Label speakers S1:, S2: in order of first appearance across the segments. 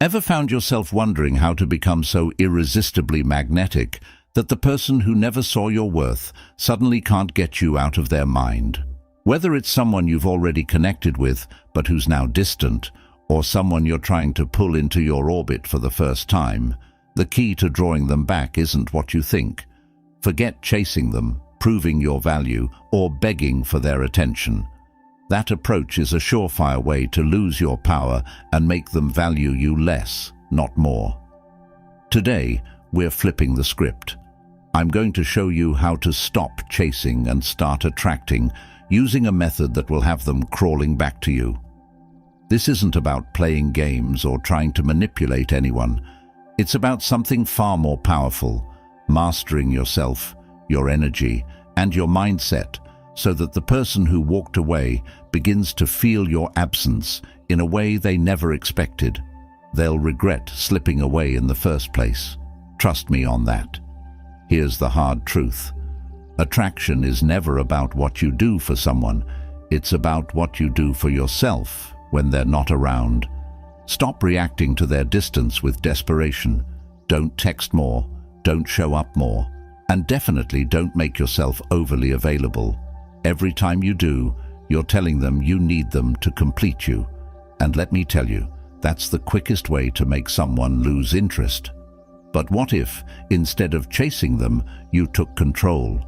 S1: Ever found yourself wondering how to become so irresistibly magnetic that the person who never saw your worth suddenly can't get you out of their mind? Whether it's someone you've already connected with but who's now distant, or someone you're trying to pull into your orbit for the first time, the key to drawing them back isn't what you think. Forget chasing them, proving your value, or begging for their attention. That approach is a surefire way to lose your power and make them value you less, not more. Today, we're flipping the script. I'm going to show you how to stop chasing and start attracting, using a method that will have them crawling back to you. This isn't about playing games or trying to manipulate anyone. It's about something far more powerful, mastering yourself, your energy, and your mindset, so that the person who walked away begins to feel your absence in a way they never expected. They'll regret slipping away in the first place. Trust me on that. Here's the hard truth. Attraction is never about what you do for someone. It's about what you do for yourself when they're not around. Stop reacting to their distance with desperation. Don't text more, don't show up more, and definitely don't make yourself overly available. Every time you do, you're telling them you need them to complete you. And let me tell you, that's the quickest way to make someone lose interest. But what if, instead of chasing them, you took control?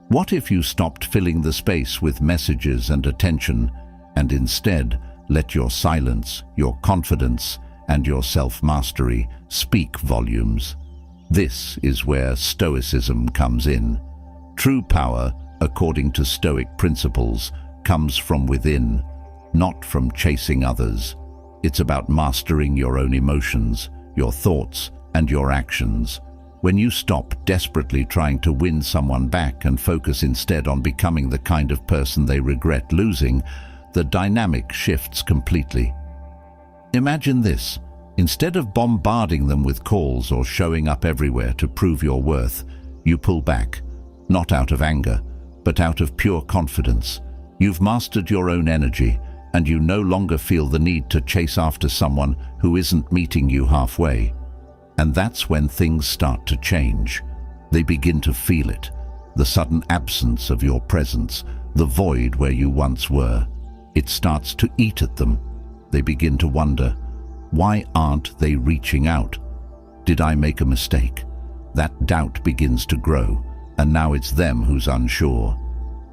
S1: What if you stopped filling the space with messages and attention, and instead let your silence, your confidence, and your self-mastery speak volumes? This is where Stoicism comes in. True power, according to Stoic principles, comes from within, not from chasing others. It's about mastering your own emotions, your thoughts, and your actions. When you stop desperately trying to win someone back and focus instead on becoming the kind of person they regret losing, the dynamic shifts completely. Imagine this. Instead of bombarding them with calls or showing up everywhere to prove your worth, you pull back, not out of anger, but out of pure confidence. You've mastered your own energy, and you no longer feel the need to chase after someone who isn't meeting you halfway. And that's when things start to change. They begin to feel it, the sudden absence of your presence, the void where you once were. It starts to eat at them. They begin to wonder, why aren't they reaching out? Did I make a mistake? That doubt begins to grow, and now it's them who's unsure.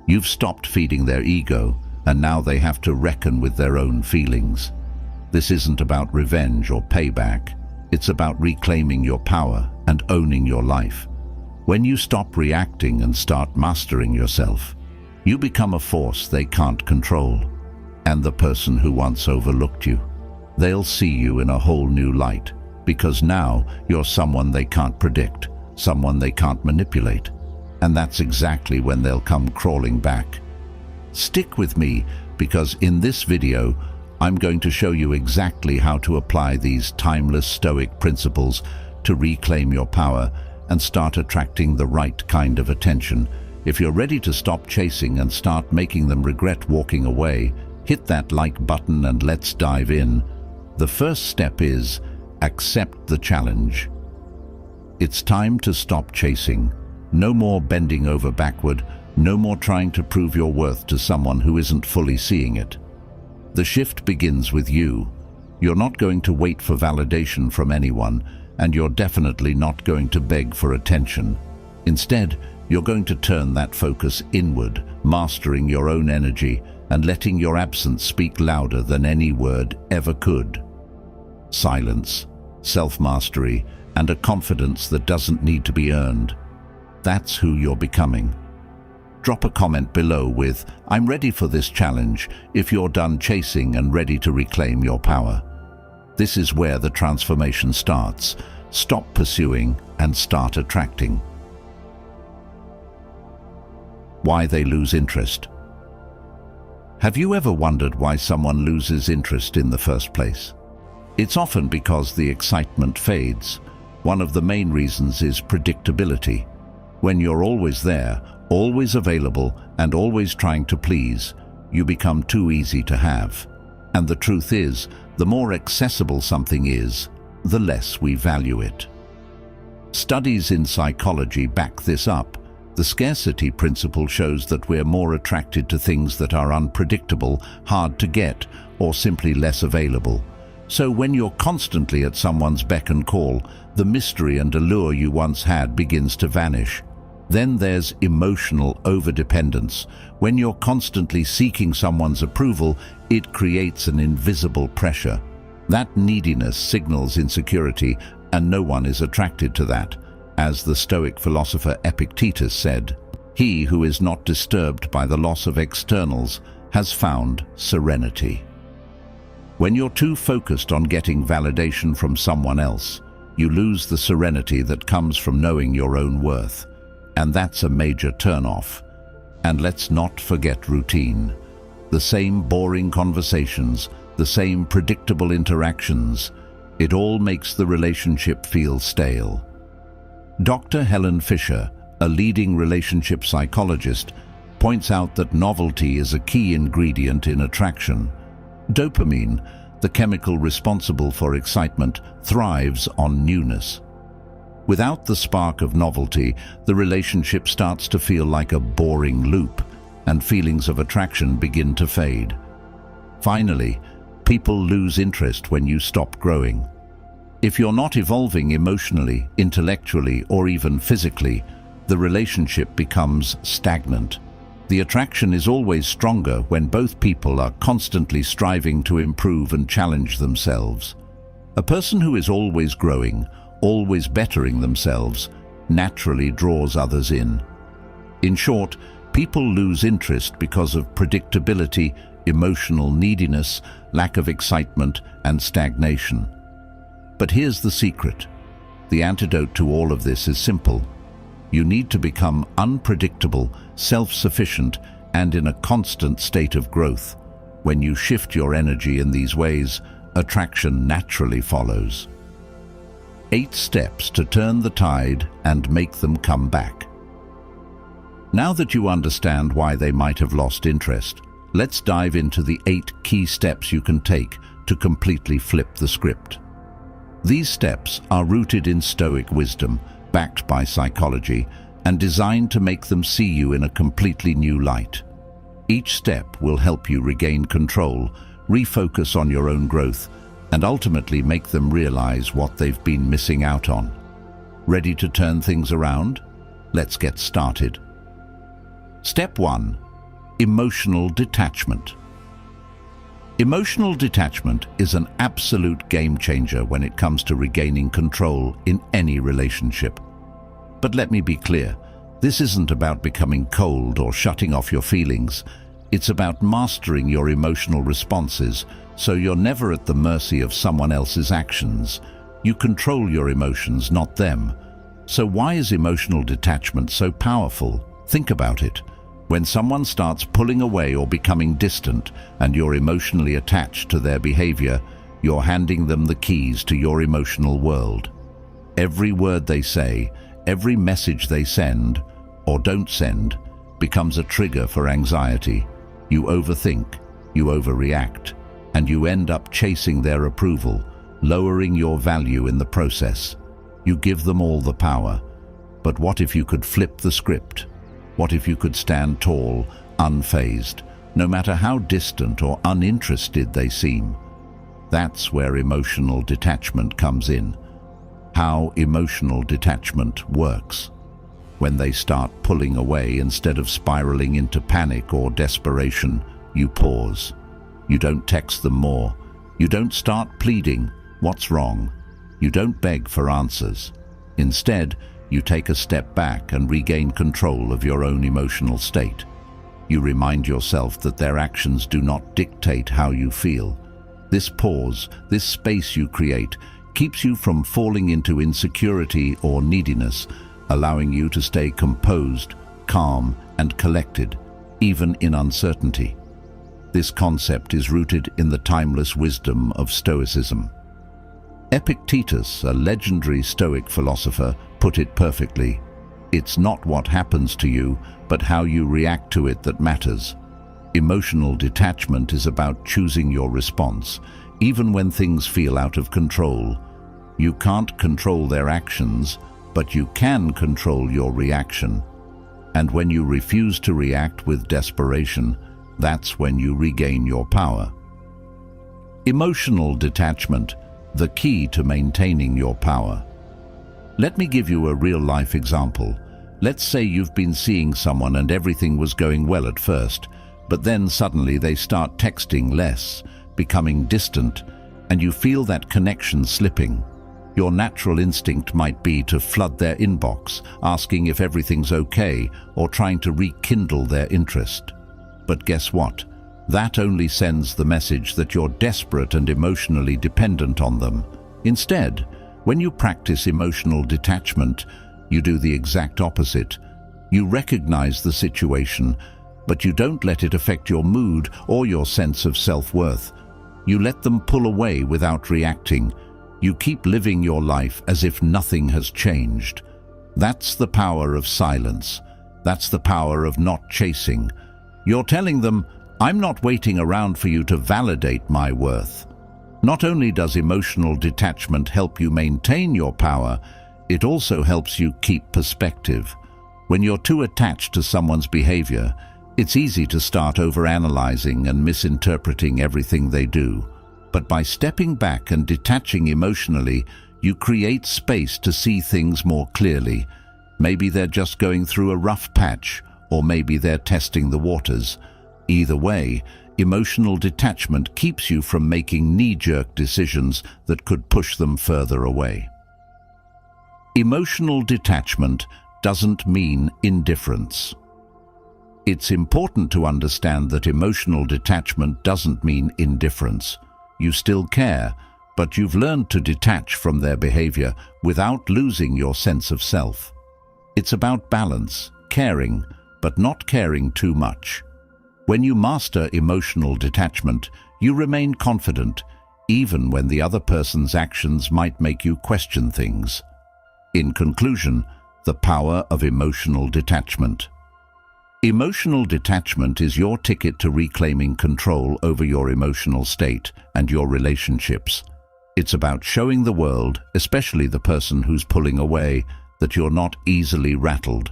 S1: You've stopped feeding their ego, and now they have to reckon with their own feelings. This isn't about revenge or payback. It's about reclaiming your power and owning your life. When you stop reacting and start mastering yourself, you become a force they can't control. And the person who once overlooked you, they'll see you in a whole new light, because now you're someone they can't predict, someone they can't manipulate. And that's exactly when they'll come crawling back. Stick with me, because in this video, I'm going to show you exactly how to apply these timeless Stoic principles to reclaim your power and start attracting the right kind of attention. If you're ready to stop chasing and start making them regret walking away, hit that like button and let's dive in. The first step is accept the challenge. It's time to stop chasing. No more bending over backward, no more trying to prove your worth to someone who isn't fully seeing it. The shift begins with you. You're not going to wait for validation from anyone, and you're definitely not going to beg for attention. Instead, you're going to turn that focus inward, mastering your own energy and letting your absence speak louder than any word ever could. Silence, self-mastery, and a confidence that doesn't need to be earned. That's who you're becoming. Drop a comment below with, "I'm ready for this challenge," if you're done chasing and ready to reclaim your power. This is where the transformation starts. Stop pursuing and start attracting. Why they lose interest. Have you ever wondered why someone loses interest in the first place? It's often because the excitement fades. One of the main reasons is predictability. When you're always there, always available, and always trying to please, you become too easy to have. And the truth is, the more accessible something is, the less we value it. Studies in psychology back this up. The scarcity principle shows that we're more attracted to things that are unpredictable, hard to get, or simply less available. So when you're constantly at someone's beck and call, the mystery and allure you once had begins to vanish. Then there's emotional overdependence. When you're constantly seeking someone's approval, it creates an invisible pressure. That neediness signals insecurity, and no one is attracted to that. As the Stoic philosopher Epictetus said, "He who is not disturbed by the loss of externals has found serenity." When you're too focused on getting validation from someone else, you lose the serenity that comes from knowing your own worth. And that's a major turn-off. And let's not forget routine. The same boring conversations, the same predictable interactions. It all makes the relationship feel stale. Dr. Helen Fisher, a leading relationship psychologist, points out that novelty is a key ingredient in attraction. Dopamine, the chemical responsible for excitement, thrives on newness. Without the spark of novelty, the relationship starts to feel like a boring loop, and feelings of attraction begin to fade. Finally, people lose interest when you stop growing. If you're not evolving emotionally, intellectually, or even physically, the relationship becomes stagnant. The attraction is always stronger when both people are constantly striving to improve and challenge themselves. A person who is always growing, always bettering themselves, naturally draws others in. In short, people lose interest because of predictability, emotional neediness, lack of excitement, and stagnation. But here's the secret. The antidote to all of this is simple. You need to become unpredictable, self-sufficient, and in a constant state of growth. When you shift your energy in these ways, attraction naturally follows. 8 steps to turn the tide and make them come back. Now that you understand why they might have lost interest, let's dive into the 8 key steps you can take to completely flip the script. These steps are rooted in Stoic wisdom, backed by psychology, and designed to make them see you in a completely new light. Each step will help you regain control, refocus on your own growth, and ultimately make them realize what they've been missing out on. Ready to turn things around? Let's get started. Step 1. Emotional detachment. Emotional detachment is an absolute game changer when it comes to regaining control in any relationship. But let me be clear, this isn't about becoming cold or shutting off your feelings. It's about mastering your emotional responses so you're never at the mercy of someone else's actions. You control your emotions, not them. So why is emotional detachment so powerful? Think about it. When someone starts pulling away or becoming distant and you're emotionally attached to their behavior, you're handing them the keys to your emotional world. Every word they say, every message they send or don't send becomes a trigger for anxiety. You overthink, you overreact, and you end up chasing their approval, lowering your value in the process. You give them all the power. But what if you could flip the script? What if you could stand tall, unfazed, no matter how distant or uninterested they seem? That's where emotional detachment comes in. How emotional detachment works. When they start pulling away instead of spiraling into panic or desperation, you pause. You don't text them more. You don't start pleading, "What's wrong?" You don't beg for answers. Instead, you take a step back and regain control of your own emotional state. You remind yourself that their actions do not dictate how you feel. This pause, this space you create, keeps you from falling into insecurity or neediness, allowing you to stay composed, calm, and collected, even in uncertainty. This concept is rooted in the timeless wisdom of Stoicism. Epictetus, a legendary Stoic philosopher, put it perfectly. It's not what happens to you, but how you react to it that matters. Emotional detachment is about choosing your response, even when things feel out of control. You can't control their actions, but you can control your reaction. And when you refuse to react with desperation, that's when you regain your power. Emotional detachment, the key to maintaining your power. Let me give you a real-life example. Let's say you've been seeing someone and everything was going well at first, but then suddenly they start texting less, becoming distant, and you feel that connection slipping. Your natural instinct might be to flood their inbox, asking if everything's okay, or trying to rekindle their interest. But guess what? That only sends the message that you're desperate and emotionally dependent on them. Instead, when you practice emotional detachment, you do the exact opposite. You recognize the situation, but you don't let it affect your mood or your sense of self-worth. You let them pull away without reacting. You keep living your life as if nothing has changed. That's the power of silence. That's the power of not chasing. You're telling them, I'm not waiting around for you to validate my worth. Not only does emotional detachment help you maintain your power, it also helps you keep perspective. When you're too attached to someone's behavior, it's easy to start overanalyzing and misinterpreting everything they do. But by stepping back and detaching emotionally, you create space to see things more clearly. Maybe they're just going through a rough patch, or maybe they're testing the waters. Either way, emotional detachment keeps you from making knee-jerk decisions that could push them further away. Emotional detachment doesn't mean indifference. It's important to understand that emotional detachment doesn't mean indifference. You still care, but you've learned to detach from their behavior without losing your sense of self. It's about balance, caring, but not caring too much. When you master emotional detachment, you remain confident, even when the other person's actions might make you question things. In conclusion, the power of emotional detachment. Emotional detachment is your ticket to reclaiming control over your emotional state and your relationships. It's about showing the world, especially the person who's pulling away, that you're not easily rattled.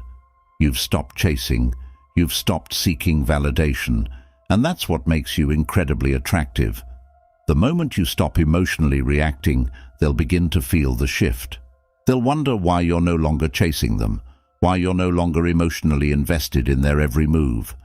S1: You've stopped chasing, you've stopped seeking validation, and that's what makes you incredibly attractive. The moment you stop emotionally reacting, they'll begin to feel the shift. They'll wonder why you're no longer chasing them, why you're no longer emotionally invested in their every move.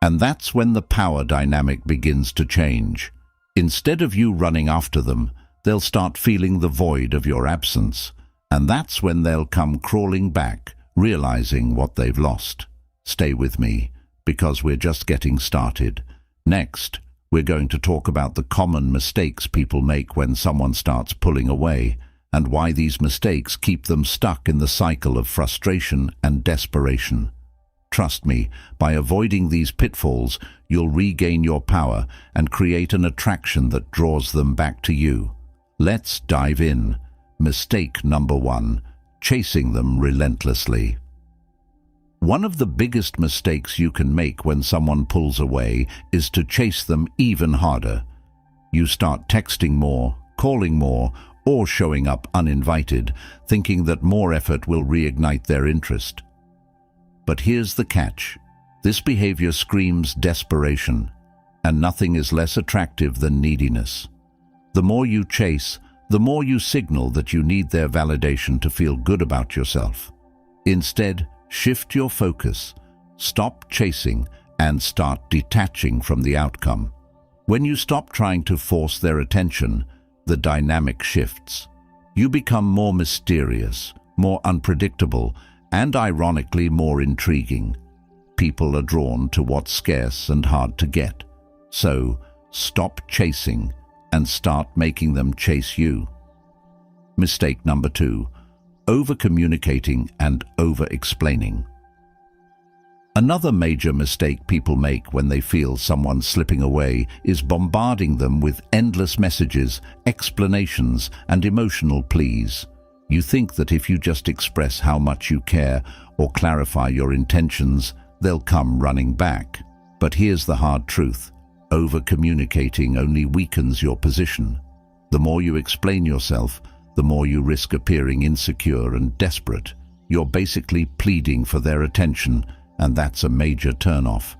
S1: And that's when the power dynamic begins to change. Instead of you running after them, they'll start feeling the void of your absence. And that's when they'll come crawling back, realizing what they've lost. Stay with me, because we're just getting started. Next, we're going to talk about the common mistakes people make when someone starts pulling away, and why these mistakes keep them stuck in the cycle of frustration and desperation. Trust me, by avoiding these pitfalls, you'll regain your power and create an attraction that draws them back to you. Let's dive in. Mistake number 1, chasing them relentlessly. One of the biggest mistakes you can make when someone pulls away is to chase them even harder. You start texting more, calling more, or showing up uninvited, thinking that more effort will reignite their interest. But here's the catch. This behavior screams desperation, and nothing is less attractive than neediness. The more you chase, the more you signal that you need their validation to feel good about yourself. Instead, shift your focus, stop chasing, and start detaching from the outcome. When you stop trying to force their attention, the dynamic shifts. You become more mysterious, more unpredictable, and ironically more intriguing. People are drawn to what's scarce and hard to get. So, stop chasing and start making them chase you. Mistake number 2, over-communicating and over-explaining. Another major mistake people make when they feel someone slipping away is bombarding them with endless messages, explanations, and emotional pleas. You think that if you just express how much you care or clarify your intentions, they'll come running back. But here's the hard truth. Over-communicating only weakens your position. The more you explain yourself, the more you risk appearing insecure and desperate. You're basically pleading for their attention, and that's a major turn-off.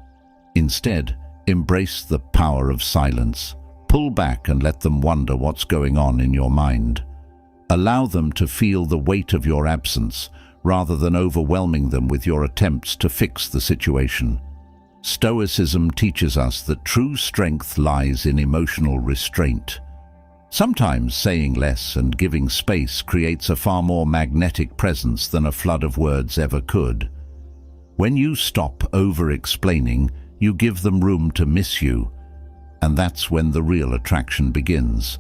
S1: Instead, embrace the power of silence. Pull back and let them wonder what's going on in your mind. Allow them to feel the weight of your absence, rather than overwhelming them with your attempts to fix the situation. Stoicism teaches us that true strength lies in emotional restraint. Sometimes saying less and giving space creates a far more magnetic presence than a flood of words ever could. When you stop over-explaining, you give them room to miss you, and that's when the real attraction begins.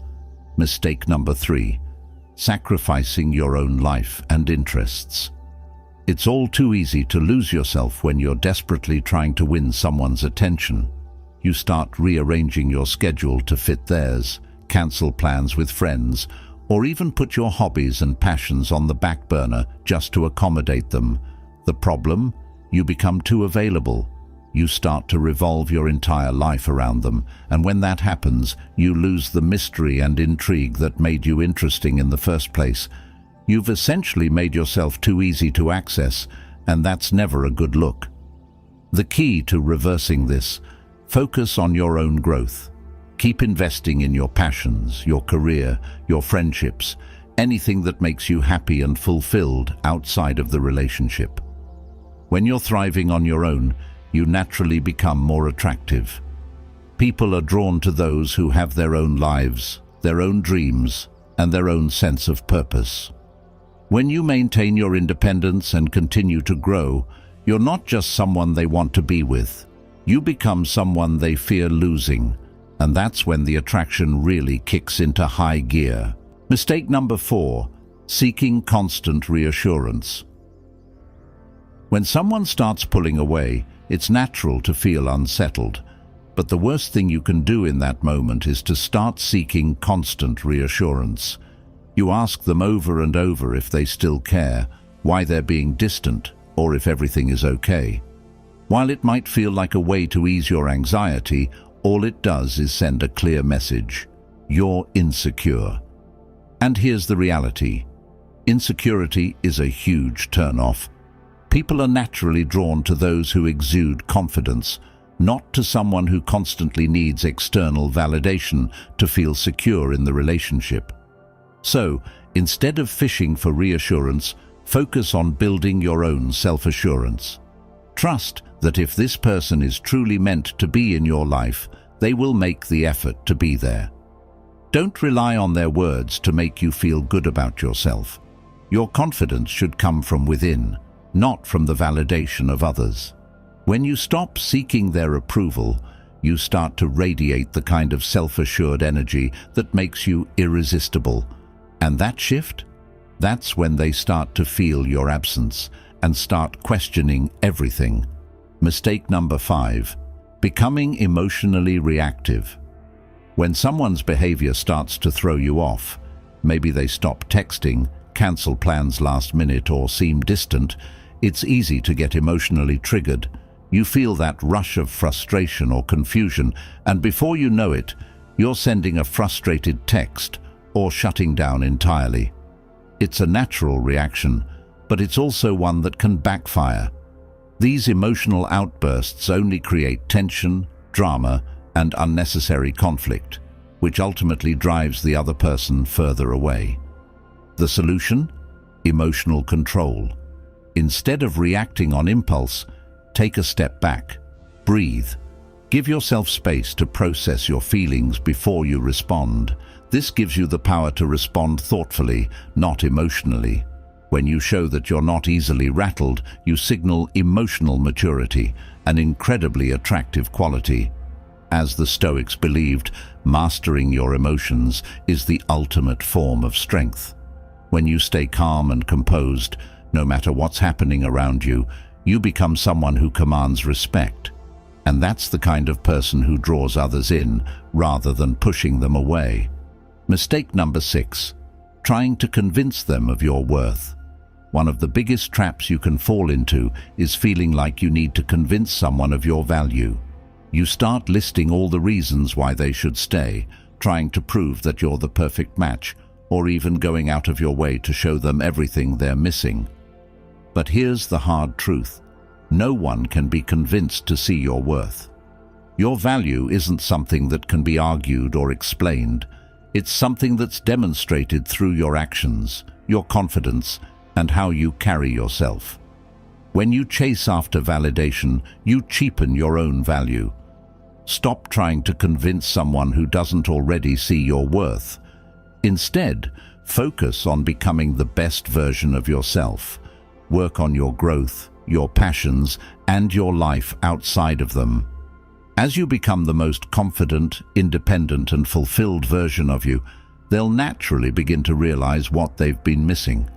S1: Mistake number 3. Sacrificing your own life and interests. It's all too easy to lose yourself when you're desperately trying to win someone's attention. You start rearranging your schedule to fit theirs, cancel plans with friends, or even put your hobbies and passions on the back burner just to accommodate them. The problem? You become too available. You start to revolve your entire life around them, and when that happens, you lose the mystery and intrigue that made you interesting in the first place. You've essentially made yourself too easy to access, and that's never a good look. The key to reversing this: focus on your own growth. Keep investing in your passions, your career, your friendships, anything that makes you happy and fulfilled outside of the relationship. When you're thriving on your own, you naturally become more attractive. People are drawn to those who have their own lives, their own dreams, and their own sense of purpose. When you maintain your independence and continue to grow, you're not just someone they want to be with. You become someone they fear losing, and that's when the attraction really kicks into high gear. Mistake number 4. Seeking constant reassurance. When someone starts pulling away, it's natural to feel unsettled, but the worst thing you can do in that moment is to start seeking constant reassurance. You ask them over and over if they still care, why they're being distant, or if everything is okay. While it might feel like a way to ease your anxiety, all it does is send a clear message: you're insecure. And here's the reality: insecurity is a huge turn-off. People are naturally drawn to those who exude confidence, not to someone who constantly needs external validation to feel secure in the relationship. So, instead of fishing for reassurance, focus on building your own self-assurance. Trust that if this person is truly meant to be in your life, they will make the effort to be there. Don't rely on their words to make you feel good about yourself. Your confidence should come from within, not from the validation of others. When you stop seeking their approval, you start to radiate the kind of self-assured energy that makes you irresistible. And that shift? That's when they start to feel your absence and start questioning everything. Mistake number 5. Becoming emotionally reactive. When someone's behavior starts to throw you off, maybe they stop texting, cancel plans last minute, or seem distant, it's easy to get emotionally triggered. You feel that rush of frustration or confusion, and before you know it, you're sending a frustrated text or shutting down entirely. It's a natural reaction, but it's also one that can backfire. These emotional outbursts only create tension, drama, and unnecessary conflict, which ultimately drives the other person further away. The solution? Emotional control. Instead of reacting on impulse, take a step back. Breathe. Give yourself space to process your feelings before you respond. This gives you the power to respond thoughtfully, not emotionally. When you show that you're not easily rattled, you signal emotional maturity, an incredibly attractive quality. As the Stoics believed, mastering your emotions is the ultimate form of strength. When you stay calm and composed, no matter what's happening around you, you become someone who commands respect. And that's the kind of person who draws others in, rather than pushing them away. Mistake number 6. Trying to convince them of your worth. One of the biggest traps you can fall into is feeling like you need to convince someone of your value. You start listing all the reasons why they should stay, trying to prove that you're the perfect match, or even going out of your way to show them everything they're missing. But here's the hard truth. No one can be convinced to see your worth. Your value isn't something that can be argued or explained. It's something that's demonstrated through your actions, your confidence, and how you carry yourself. When you chase after validation, you cheapen your own value. Stop trying to convince someone who doesn't already see your worth. Instead, focus on becoming the best version of yourself. Work on your growth, your passions, and your life outside of them. As you become the most confident, independent, and fulfilled version of you, they'll naturally begin to realize what they've been missing.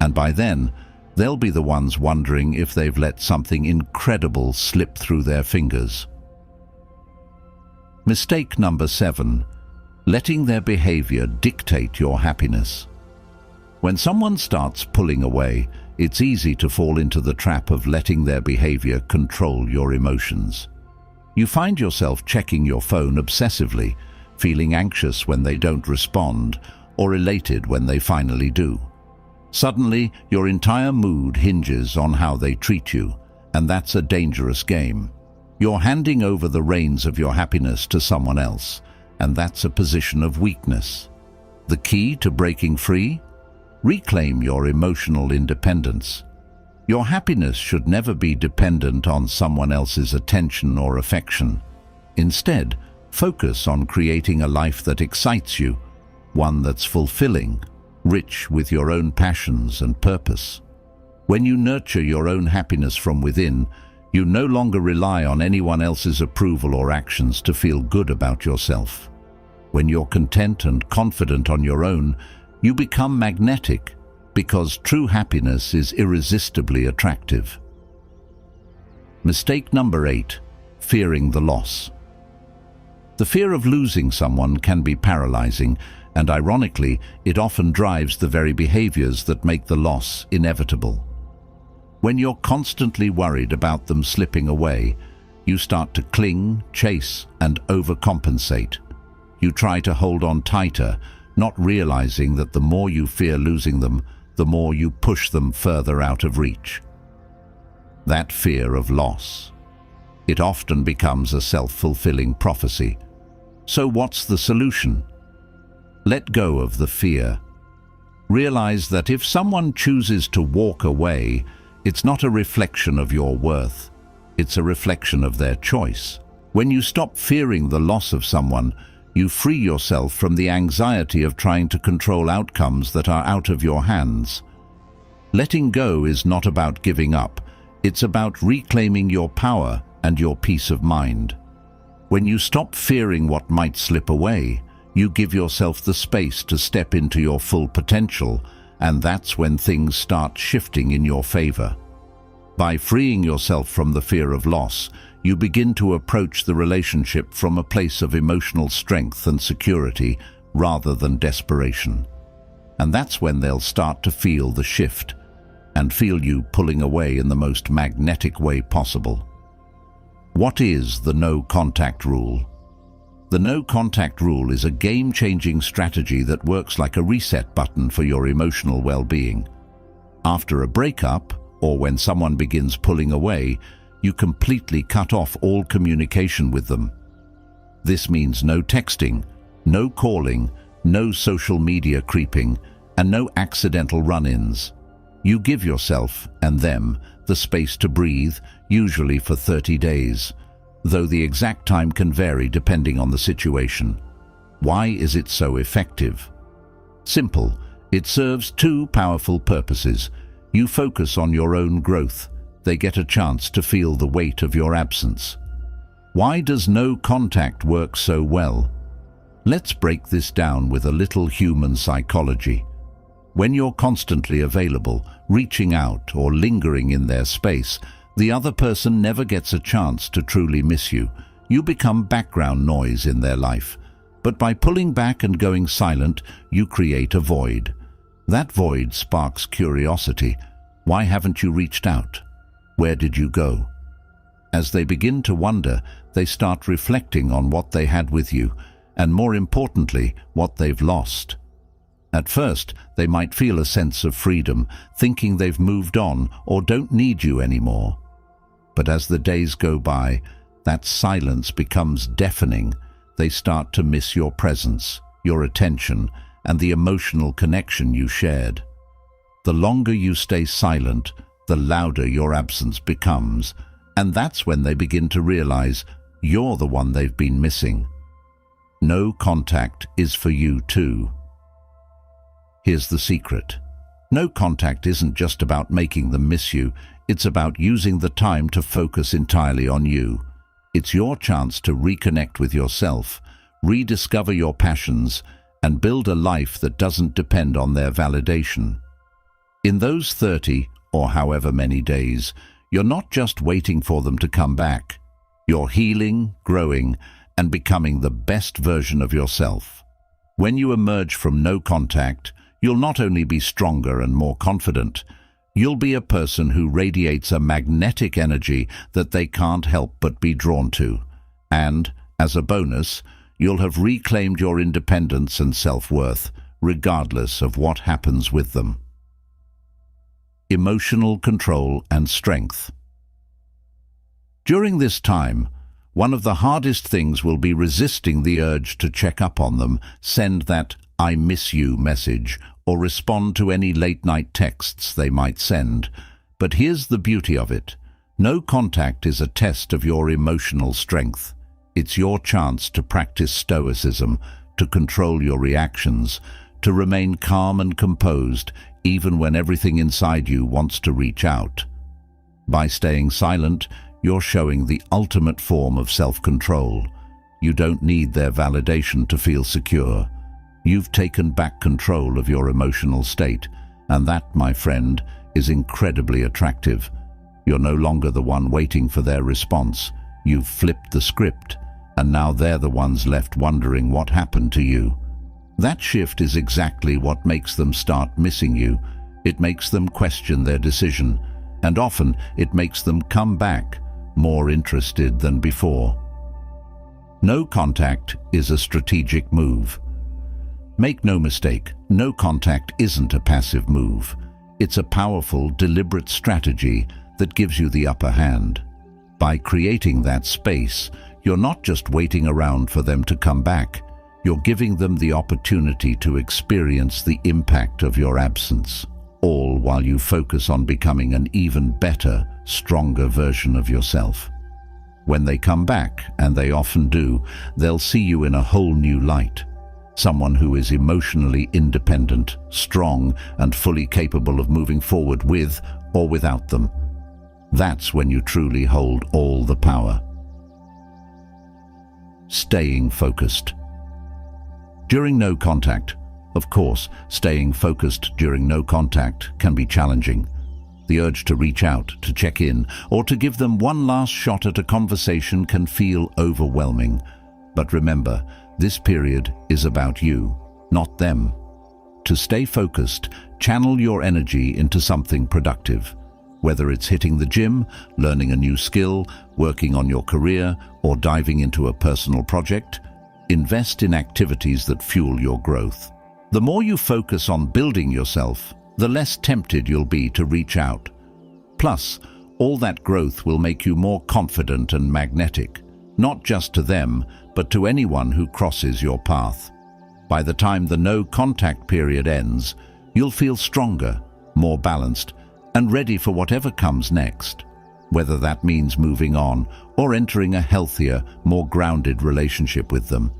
S1: And by then, they'll be the ones wondering if they've let something incredible slip through their fingers. Mistake number 7. Letting their behavior dictate your happiness. When someone starts pulling away, it's easy to fall into the trap of letting their behavior control your emotions. You find yourself checking your phone obsessively, feeling anxious when they don't respond, or elated when they finally do. Suddenly, your entire mood hinges on how they treat you, and that's a dangerous game. You're handing over the reins of your happiness to someone else, and that's a position of weakness. The key to breaking free? Reclaim your emotional independence. Your happiness should never be dependent on someone else's attention or affection. Instead, focus on creating a life that excites you, one that's fulfilling, rich with your own passions and purpose. When you nurture your own happiness from within, you no longer rely on anyone else's approval or actions to feel good about yourself. When you're content and confident on your own, you become magnetic, because true happiness is irresistibly attractive. Mistake number 8. Fearing the loss. The fear of losing someone can be paralyzing, and ironically, it often drives the very behaviors that make the loss inevitable. When you're constantly worried about them slipping away, you start to cling, chase, and overcompensate. You try to hold on tighter, not realizing that the more you fear losing them, the more you push them further out of reach. That fear of loss. It often becomes a self-fulfilling prophecy. So what's the solution? Let go of the fear. Realize that if someone chooses to walk away, it's not a reflection of your worth. It's a reflection of their choice. When you stop fearing the loss of someone, you free yourself from the anxiety of trying to control outcomes that are out of your hands. Letting go is not about giving up. It's about reclaiming your power and your peace of mind. When you stop fearing what might slip away, you give yourself the space to step into your full potential, and that's when things start shifting in your favor. By freeing yourself from the fear of loss, you begin to approach the relationship from a place of emotional strength and security rather than desperation. And that's when they'll start to feel the shift and feel you pulling away in the most magnetic way possible. What is the no-contact rule? The no-contact rule is a game-changing strategy that works like a reset button for your emotional well-being. After a breakup, or when someone begins pulling away, you completely cut off all communication with them. This means no texting, no calling, no social media creeping, and no accidental run-ins. You give yourself, and them, the space to breathe, usually for 30 days, though the exact time can vary depending on the situation. Why is it so effective? Simple. It serves two powerful purposes. You focus on your own growth. They get a chance to feel the weight of your absence. Why does no contact work so well? Let's break this down with a little human psychology. When you're constantly available, reaching out, or lingering in their space, the other person never gets a chance to truly miss you. You become background noise in their life. But by pulling back and going silent, you create a void. That void sparks curiosity. Why haven't you reached out? Where did you go? As they begin to wonder, they start reflecting on what they had with you, and more importantly, what they've lost. At first, they might feel a sense of freedom, thinking they've moved on or don't need you anymore. But as the days go by, that silence becomes deafening. They start to miss your presence, your attention, and the emotional connection you shared. The longer you stay silent, the louder your absence becomes, and that's when they begin to realize you're the one they've been missing. No contact is for you too. Here's the secret. No contact isn't just about making them miss you, it's about using the time to focus entirely on you. It's your chance to reconnect with yourself, rediscover your passions, and build a life that doesn't depend on their validation. In those 30, or however many days, you're not just waiting for them to come back. You're healing, growing, and becoming the best version of yourself. When you emerge from no contact, you'll not only be stronger and more confident, you'll be a person who radiates a magnetic energy that they can't help but be drawn to. And, as a bonus, you'll have reclaimed your independence and self-worth, regardless of what happens with them. Emotional control and strength. During this time, one of the hardest things will be resisting the urge to check up on them, send that "I miss you" message, or respond to any late-night texts they might send. But here's the beauty of it. No contact is a test of your emotional strength. It's your chance to practice Stoicism, to control your reactions, to remain calm and composed, even when everything inside you wants to reach out. By staying silent, you're showing the ultimate form of self-control. You don't need their validation to feel secure. You've taken back control of your emotional state, and that, my friend, is incredibly attractive. You're no longer the one waiting for their response. You've flipped the script, and now they're the ones left wondering what happened to you. That shift is exactly what makes them start missing you. It makes them question their decision, and often it makes them come back, more interested than before. No contact is a strategic move. Make no mistake, no contact isn't a passive move. It's a powerful, deliberate strategy that gives you the upper hand. By creating that space, you're not just waiting around for them to come back. You're giving them the opportunity to experience the impact of your absence, all while you focus on becoming an even better, stronger version of yourself. When they come back, and they often do, they'll see you in a whole new light. Someone who is emotionally independent, strong, and fully capable of moving forward with or without them. That's when you truly hold all the power. Staying focused. During no contact, of course, staying focused during no contact can be challenging. The urge to reach out, to check in, or to give them one last shot at a conversation can feel overwhelming. But remember, this period is about you, not them. To stay focused, channel your energy into something productive. Whether it's hitting the gym, learning a new skill, working on your career, or diving into a personal project, invest in activities that fuel your growth. The more you focus on building yourself, the less tempted you'll be to reach out. Plus, all that growth will make you more confident and magnetic, not just to them, but to anyone who crosses your path. By the time the no contact period ends, you'll feel stronger, more balanced, and ready for whatever comes next. Whether that means moving on or entering a healthier, more grounded relationship with them.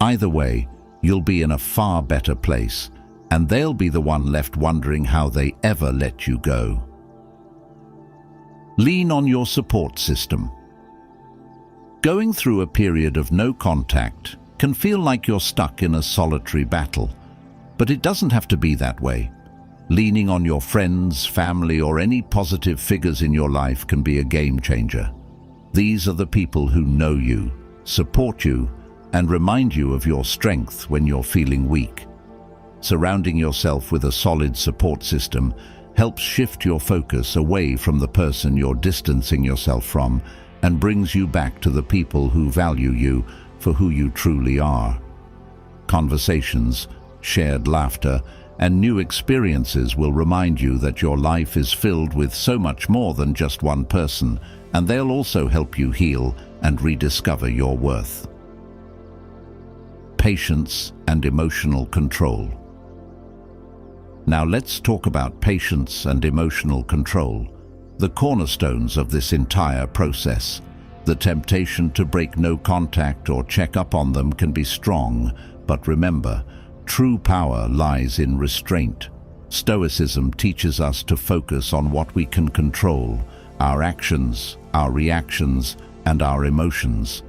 S1: Either way, you'll be in a far better place, and they'll be the one left wondering how they ever let you go. Lean on your support system. Going through a period of no contact can feel like you're stuck in a solitary battle, but it doesn't have to be that way. Leaning on your friends, family, or any positive figures in your life can be a game changer. These are the people who know you, support you, and remind you of your strength when you're feeling weak. Surrounding yourself with a solid support system helps shift your focus away from the person you're distancing yourself from and brings you back to the people who value you for who you truly are. Conversations, shared laughter, and new experiences will remind you that your life is filled with so much more than just one person, and they'll also help you heal and rediscover your worth. Patience and emotional control. Now let's talk about patience and emotional control, the cornerstones of this entire process. The temptation to break no contact or check up on them can be strong, but remember, true power lies in restraint. Stoicism teaches us to focus on what we can control, our actions, our reactions, and our emotions.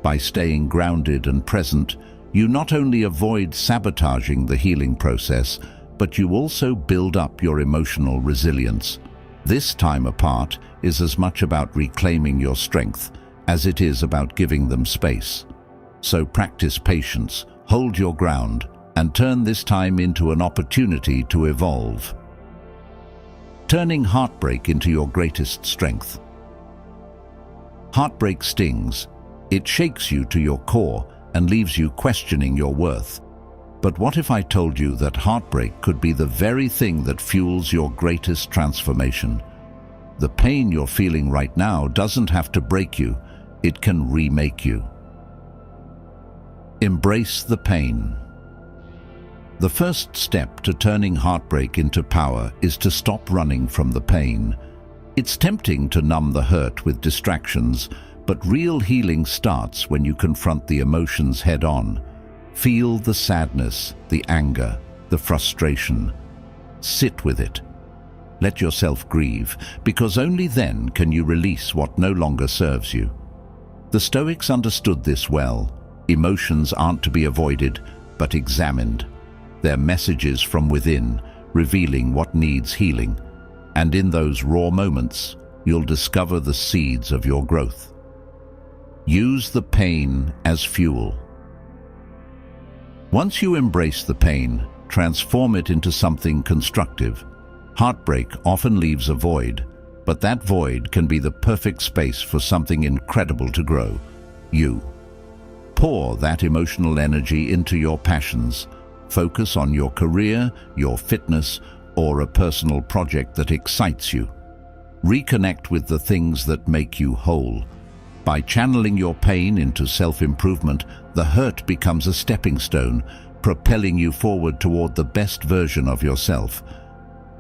S1: By staying grounded and present, you not only avoid sabotaging the healing process, but you also build up your emotional resilience. This time apart is as much about reclaiming your strength as it is about giving them space. So practice patience, hold your ground, and turn this time into an opportunity to evolve. Turning heartbreak into your greatest strength. Heartbreak stings. It shakes you to your core and leaves you questioning your worth. But what if I told you that heartbreak could be the very thing that fuels your greatest transformation? The pain you're feeling right now doesn't have to break you, it can remake you. Embrace the pain. The first step to turning heartbreak into power is to stop running from the pain. It's tempting to numb the hurt with distractions, but real healing starts when you confront the emotions head-on. Feel the sadness, the anger, the frustration. Sit with it. Let yourself grieve, because only then can you release what no longer serves you. The Stoics understood this well. Emotions aren't to be avoided, but examined. They're messages from within, revealing what needs healing. And in those raw moments, you'll discover the seeds of your growth. Use the pain as fuel. Once you embrace the pain, transform it into something constructive. Heartbreak often leaves a void, but that void can be the perfect space for something incredible to grow. You. Pour that emotional energy into your passions. Focus on your career, your fitness, or a personal project that excites you. Reconnect with the things that make you whole. By channeling your pain into self-improvement, the hurt becomes a stepping stone, propelling you forward toward the best version of yourself.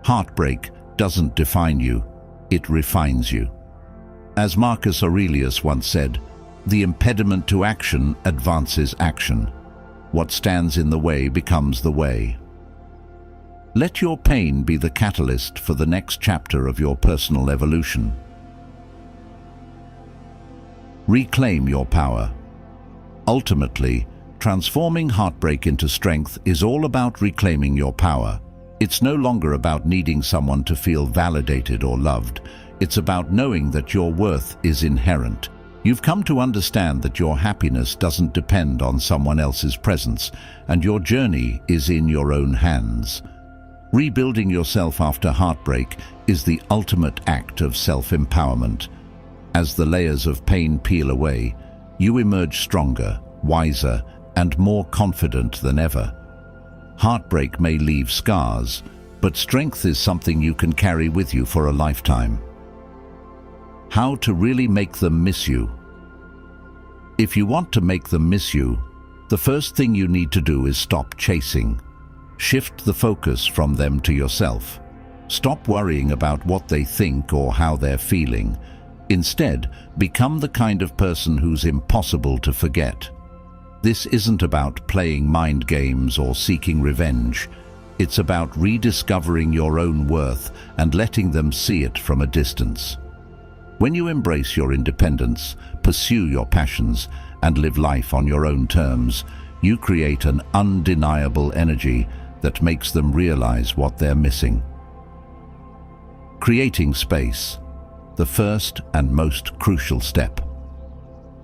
S1: Heartbreak doesn't define you, it refines you. As Marcus Aurelius once said, the impediment to action advances action. What stands in the way becomes the way. Let your pain be the catalyst for the next chapter of your personal evolution. Reclaim your power. Ultimately, transforming heartbreak into strength is all about reclaiming your power. It's no longer about needing someone to feel validated or loved. It's about knowing that your worth is inherent. You've come to understand that your happiness doesn't depend on someone else's presence, and your journey is in your own hands. Rebuilding yourself after heartbreak is the ultimate act of self-empowerment. As the layers of pain peel away, you emerge stronger, wiser, and more confident than ever. Heartbreak may leave scars, but strength is something you can carry with you for a lifetime. How to really make them miss you. If you want to make them miss you, the first thing you need to do is stop chasing. Shift the focus from them to yourself. Stop worrying about what they think or how they're feeling. Instead, become the kind of person who's impossible to forget. This isn't about playing mind games or seeking revenge. It's about rediscovering your own worth and letting them see it from a distance. When you embrace your independence, pursue your passions, and live life on your own terms, you create an undeniable energy that makes them realize what they're missing. Creating space. The first and most crucial step.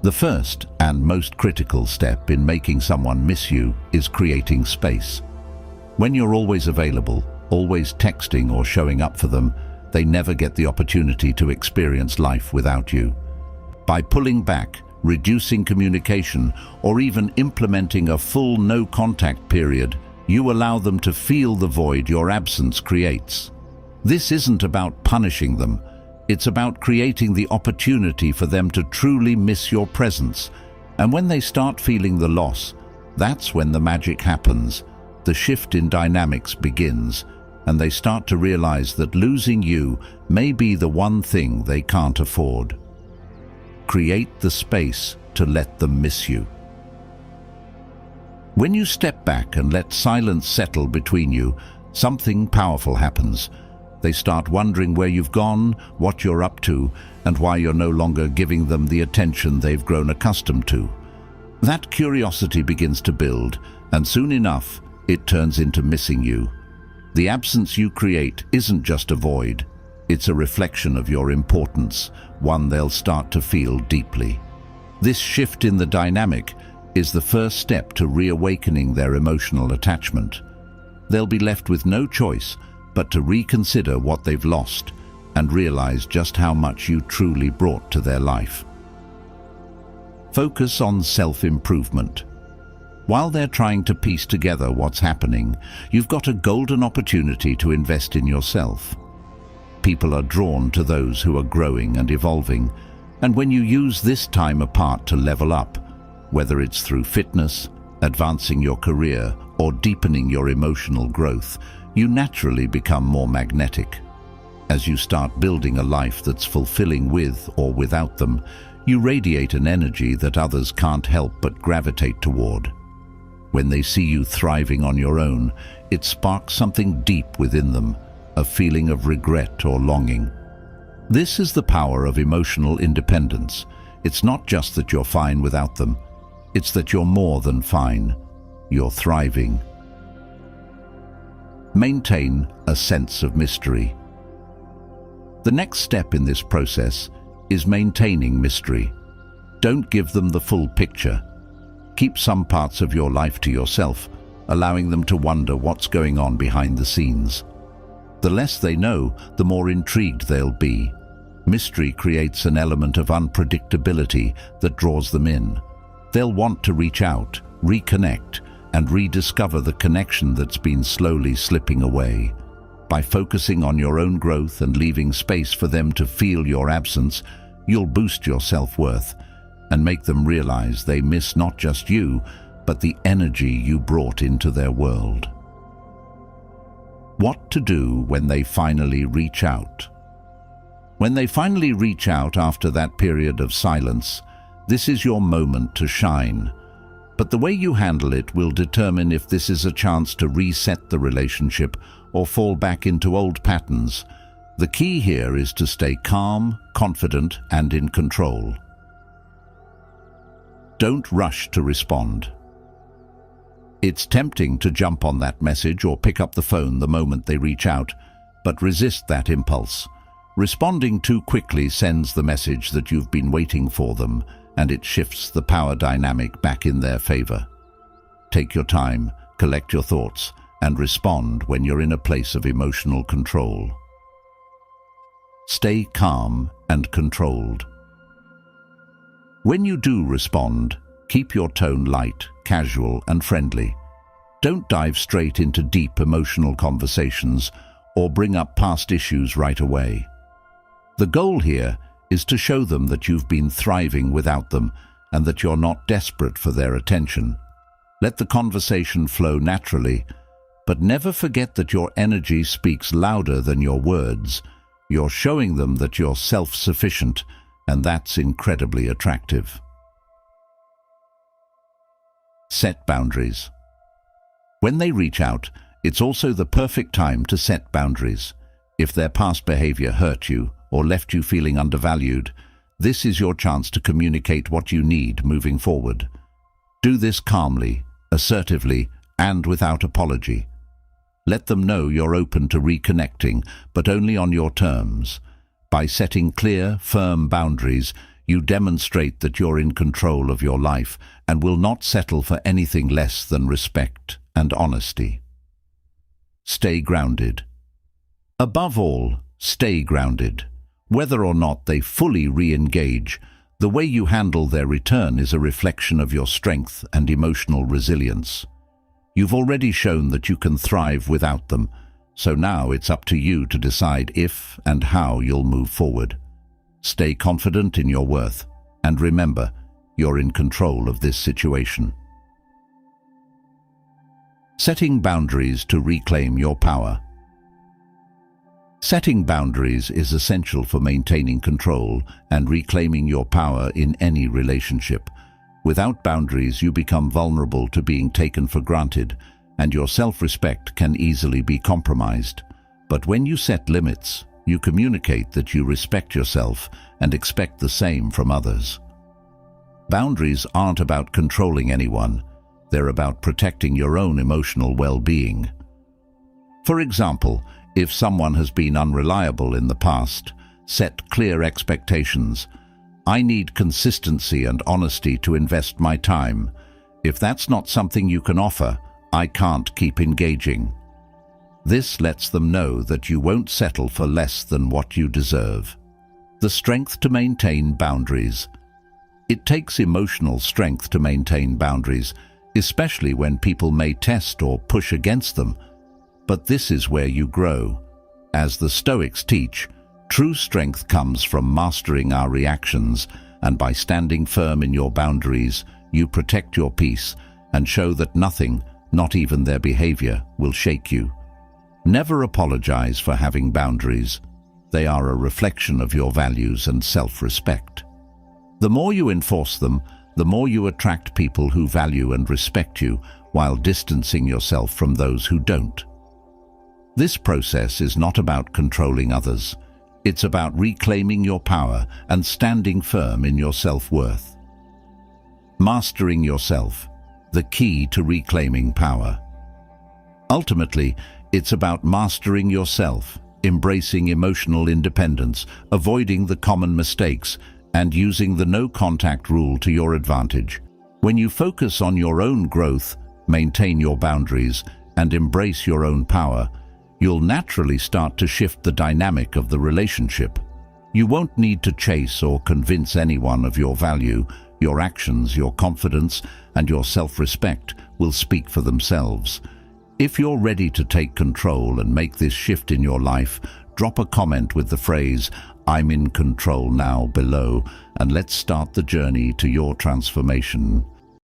S1: The first and most critical step in making someone miss you is creating space. When you're always available, always texting or showing up for them, they never get the opportunity to experience life without you. By pulling back, reducing communication, or even implementing a full no-contact period, You allow them to feel the void your absence creates. This isn't about punishing them. It's about creating the opportunity for them to truly miss your presence. And when they start feeling the loss, that's when the magic happens. The shift in dynamics begins, and they start to realize that losing you may be the one thing they can't afford. Create the space to let them miss you. When you step back and let silence settle between you, something powerful happens. They start wondering where you've gone, what you're up to, and why you're no longer giving them the attention they've grown accustomed to. That curiosity begins to build, and soon enough, it turns into missing you. The absence you create isn't just a void. It's a reflection of your importance, one they'll start to feel deeply. This shift in the dynamic is the first step to reawakening their emotional attachment. They'll be left with no choice but to reconsider what they've lost and realize just how much you truly brought to their life. Focus on self-improvement. While they're trying to piece together what's happening, you've got a golden opportunity to invest in yourself. People are drawn to those who are growing and evolving, and when you use this time apart to level up, whether it's through fitness, advancing your career, or deepening your emotional growth, you naturally become more magnetic. As you start building a life that's fulfilling with or without them, you radiate an energy that others can't help but gravitate toward. When they see you thriving on your own, it sparks something deep within them, a feeling of regret or longing. This is the power of emotional independence. It's not just that you're fine without them, it's that you're more than fine. You're thriving. Maintain a sense of mystery. The next step in this process is maintaining mystery. Don't give them the full picture. Keep some parts of your life to yourself, allowing them to wonder what's going on behind the scenes. The less they know, the more intrigued they'll be. Mystery creates an element of unpredictability that draws them in. They'll want to reach out, reconnect, and rediscover the connection that's been slowly slipping away. By focusing on your own growth and leaving space for them to feel your absence, you'll boost your self-worth and make them realize they miss not just you, but the energy you brought into their world. What to do when they finally reach out? When they finally reach out after that period of silence, this is your moment to shine. But the way you handle it will determine if this is a chance to reset the relationship or fall back into old patterns. The key here is to stay calm, confident, and in control. Don't rush to respond. It's tempting to jump on that message or pick up the phone the moment they reach out, but resist that impulse. Responding too quickly sends the message that you've been waiting for them, and it shifts the power dynamic back in their favor. Take your time, collect your thoughts, and respond when you're in a place of emotional control. Stay calm and controlled. When you do respond, keep your tone light, casual, and friendly. Don't dive straight into deep emotional conversations or bring up past issues right away. The goal here is to show them that you've been thriving without them and that you're not desperate for their attention. Let the conversation flow naturally, but never forget that your energy speaks louder than your words. You're showing them that you're self-sufficient, and that's incredibly attractive. Set boundaries. When they reach out, it's also the perfect time to set boundaries. If their past behavior hurt you or left you feeling undervalued, this is your chance to communicate what you need moving forward. Do this calmly, assertively, and without apology. Let them know you're open to reconnecting, but only on your terms. By setting clear, firm boundaries, you demonstrate that you're in control of your life and will not settle for anything less than respect and honesty. Stay grounded. Above all, stay grounded. Whether or not they fully re-engage, the way you handle their return is a reflection of your strength and emotional resilience. You've already shown that you can thrive without them, so now it's up to you to decide if and how you'll move forward. Stay confident in your worth, and remember, you're in control of this situation. Setting boundaries to reclaim your power. Setting boundaries is essential for maintaining control and reclaiming your power in any relationship. Without boundaries, you become vulnerable to being taken for granted, and your self-respect can easily be compromised. But when you set limits, you communicate that you respect yourself and expect the same from others. Boundaries aren't about controlling anyone. They're about protecting your own emotional well-being. For example, if someone has been unreliable in the past, set clear expectations. I need consistency and honesty to invest my time. If that's not something you can offer, I can't keep engaging. This lets them know that you won't settle for less than what you deserve. The strength to maintain boundaries. It takes emotional strength to maintain boundaries, especially when people may test or push against them. But this is where you grow. As the Stoics teach, true strength comes from mastering our reactions, and by standing firm in your boundaries, you protect your peace and show that nothing, not even their behavior, will shake you. Never apologize for having boundaries. They are a reflection of your values and self-respect. The more you enforce them, the more you attract people who value and respect you, while distancing yourself from those who don't. This process is not about controlling others. It's about reclaiming your power and standing firm in your self-worth. Mastering yourself, the key to reclaiming power. Ultimately, it's about mastering yourself, embracing emotional independence, avoiding the common mistakes, and using the no-contact rule to your advantage. When you focus on your own growth, maintain your boundaries, and embrace your own power, you'll naturally start to shift the dynamic of the relationship. You won't need to chase or convince anyone of your value. Your actions, your confidence, and your self-respect will speak for themselves. If you're ready to take control and make this shift in your life, drop a comment with the phrase, "I'm in control now," below, and let's start the journey to your transformation.